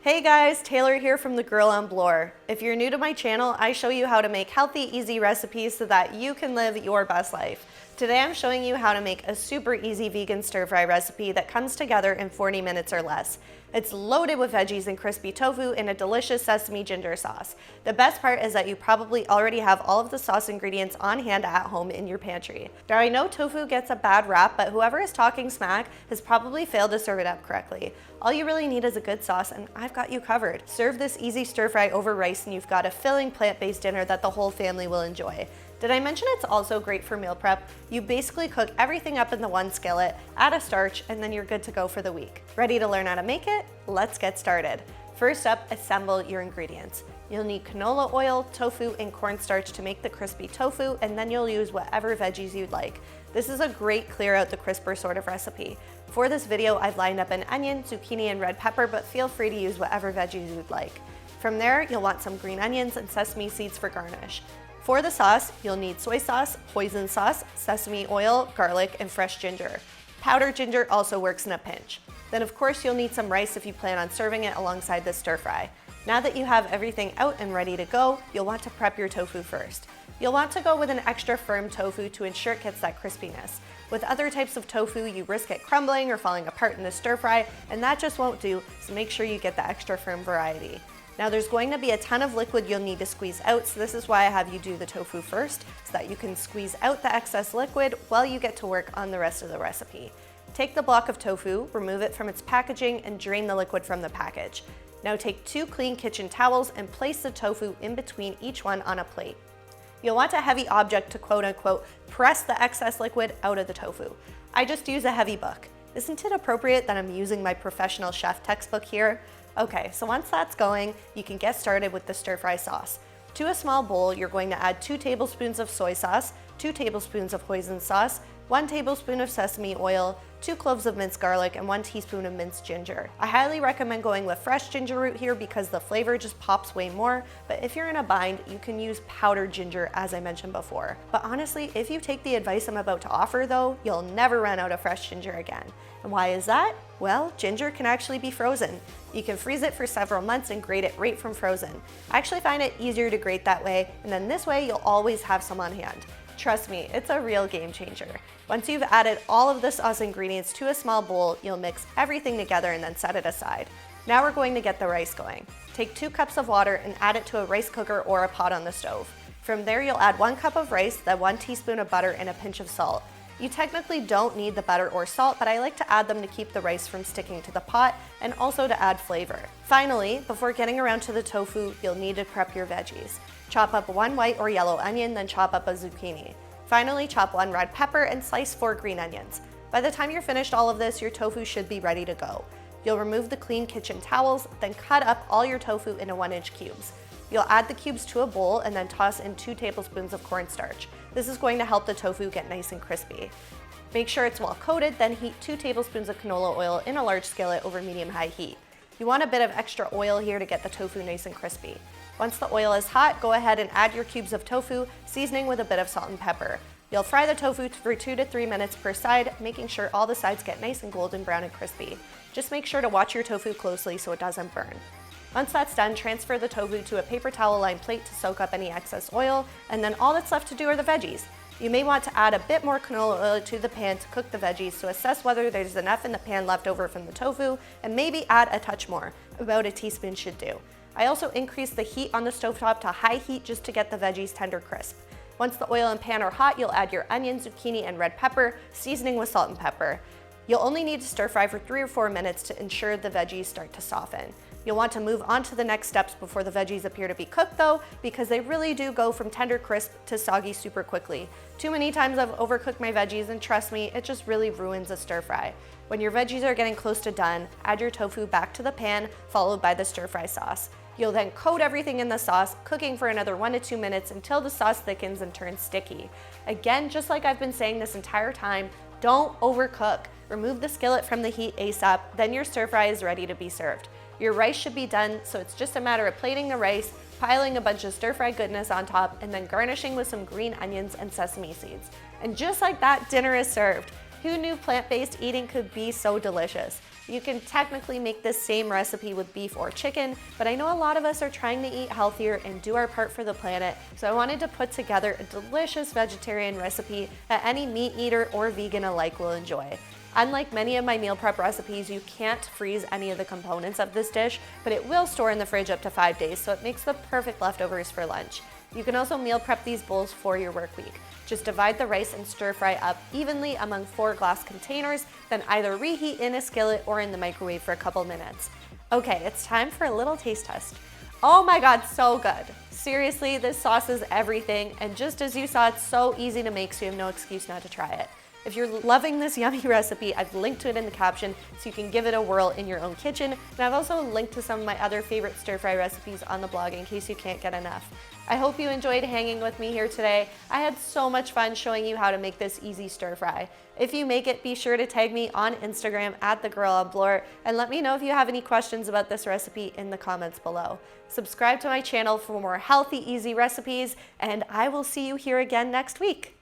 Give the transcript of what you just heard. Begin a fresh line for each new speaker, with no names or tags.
Hey guys, Taylor here from The Girl on Bloor. If you're new to my channel, I show you how to make healthy, easy recipes so that you can live your best life. Today I'm showing you how to make a super easy vegan stir-fry recipe that comes together in 40 minutes or less. It's loaded with veggies and crispy tofu in a delicious sesame ginger sauce. The best part is that you probably already have all of the sauce ingredients on hand at home in your pantry. Now I know tofu gets a bad rap, but whoever is talking smack has probably failed to serve it up correctly. All you really need is a good sauce, and I've got you covered. Serve this easy stir-fry over rice and you've got a filling plant-based dinner that the whole family will enjoy. Did I mention it's also great for meal prep? You basically cook everything up in the one skillet, add a starch, and then you're good to go for the week. Ready to learn how to make it? Let's get started. First up, assemble your ingredients. You'll need canola oil, tofu, and cornstarch to make the crispy tofu, and then you'll use whatever veggies you'd like. This is a great clear out the crisper sort of recipe. For this video, I've lined up an onion, zucchini, and red pepper, but feel free to use whatever veggies you'd like. From there, you'll want some green onions and sesame seeds for garnish. For the sauce, you'll need soy sauce, hoisin sauce, sesame oil, garlic, and fresh ginger. Powdered ginger also works in a pinch. Then of course you'll need some rice if you plan on serving it alongside the stir fry. Now that you have everything out and ready to go, you'll want to prep your tofu first. You'll want to go with an extra firm tofu to ensure it gets that crispiness. With other types of tofu, you risk it crumbling or falling apart in the stir fry, and that just won't do, so make sure you get the extra firm variety. Now there's going to be a ton of liquid you'll need to squeeze out, so this is why I have you do the tofu first, so that you can squeeze out the excess liquid while you get to work on the rest of the recipe. Take the block of tofu, remove it from its packaging, and drain the liquid from the package. Now take 2 clean kitchen towels and place the tofu in between each one on a plate. You'll want a heavy object to quote-unquote press the excess liquid out of the tofu. I just use a heavy book. Isn't it appropriate that I'm using my professional chef textbook here? Okay, so once that's going, you can get started with the stir-fry sauce. To a small bowl, you're going to add 2 tablespoons of soy sauce, 2 tablespoons of hoisin sauce, 1 tablespoon of sesame oil, 2 cloves of minced garlic, and 1 teaspoon of minced ginger. I highly recommend going with fresh ginger root here because the flavor just pops way more, but if you're in a bind, you can use powdered ginger as I mentioned before. But honestly, if you take the advice I'm about to offer though, you'll never run out of fresh ginger again. And why is that? Well, ginger can actually be frozen. You can freeze it for several months and grate it right from frozen. I actually find it easier to grate that way, and then this way you'll always have some on hand. Trust me, it's a real game changer. Once you've added all of the sauce ingredients to a small bowl, you'll mix everything together and then set it aside. Now we're going to get the rice going. Take 2 cups of water and add it to a rice cooker or a pot on the stove. From there, you'll add 1 cup of rice, then 1 teaspoon of butter and a pinch of salt. You technically don't need the butter or salt, but I like to add them to keep the rice from sticking to the pot and also to add flavor. Finally, before getting around to the tofu, you'll need to prep your veggies. Chop up 1 white or yellow onion, then chop up a zucchini. Finally, chop 1 red pepper and slice 4 green onions. By the time you're finished all of this, your tofu should be ready to go. You'll remove the clean kitchen towels, then cut up all your tofu into 1-inch cubes. You'll add the cubes to a bowl and then toss in 2 tablespoons of cornstarch. This is going to help the tofu get nice and crispy. Make sure it's well coated, then heat 2 tablespoons of canola oil in a large skillet over medium-high heat. You want a bit of extra oil here to get the tofu nice and crispy. Once the oil is hot, go ahead and add your cubes of tofu, seasoning with a bit of salt and pepper. You'll fry the tofu for 2 to 3 minutes per side, making sure all the sides get nice and golden brown and crispy. Just make sure to watch your tofu closely so it doesn't burn. Once that's done, transfer the tofu to a paper towel lined plate to soak up any excess oil, and then all that's left to do are the veggies. You may want to add a bit more canola oil to the pan to cook the veggies to assess whether there's enough in the pan left over from the tofu, and maybe add a touch more. About a teaspoon should do. I also increase the heat on the stovetop to high heat just to get the veggies tender crisp. Once the oil and pan are hot, you'll add your onion, zucchini, and red pepper, seasoning with salt and pepper. You'll only need to stir fry for 3 or 4 minutes to ensure the veggies start to soften. You'll want to move on to the next steps before the veggies appear to be cooked though, because they really do go from tender crisp to soggy super quickly. Too many times I've overcooked my veggies, and trust me, it just really ruins a stir fry. When your veggies are getting close to done, add your tofu back to the pan, followed by the stir fry sauce. You'll then coat everything in the sauce, cooking for another 1 to 2 minutes until the sauce thickens and turns sticky. Again, just like I've been saying this entire time, don't overcook. Remove the skillet from the heat ASAP, then your stir fry is ready to be served. Your rice should be done, so it's just a matter of plating the rice, piling a bunch of stir-fry goodness on top, and then garnishing with some green onions and sesame seeds. And just like that, dinner is served. Who knew plant-based eating could be so delicious? You can technically make this same recipe with beef or chicken, but I know a lot of us are trying to eat healthier and do our part for the planet, so I wanted to put together a delicious vegetarian recipe that any meat eater or vegan alike will enjoy. Unlike many of my meal prep recipes, you can't freeze any of the components of this dish, but it will store in the fridge up to 5 days, so it makes the perfect leftovers for lunch. You can also meal prep these bowls for your work week. Just divide the rice and stir fry up evenly among 4 glass containers, then either reheat in a skillet or in the microwave for a couple minutes. Okay, it's time for a little taste test. Oh my God, so good. Seriously, this sauce is everything, and just as you saw, it's so easy to make, so you have no excuse not to try it. If you're loving this yummy recipe, I've linked to it in the caption so you can give it a whirl in your own kitchen, and I've also linked to some of my other favorite stir-fry recipes on the blog in case you can't get enough. I hope you enjoyed hanging with me here today. I had so much fun showing you how to make this easy stir-fry. If you make it, be sure to tag me on Instagram at @thegirlonbloor and let me know if you have any questions about this recipe in the comments below. Subscribe to my channel for more healthy, easy recipes, and I will see you here again next week.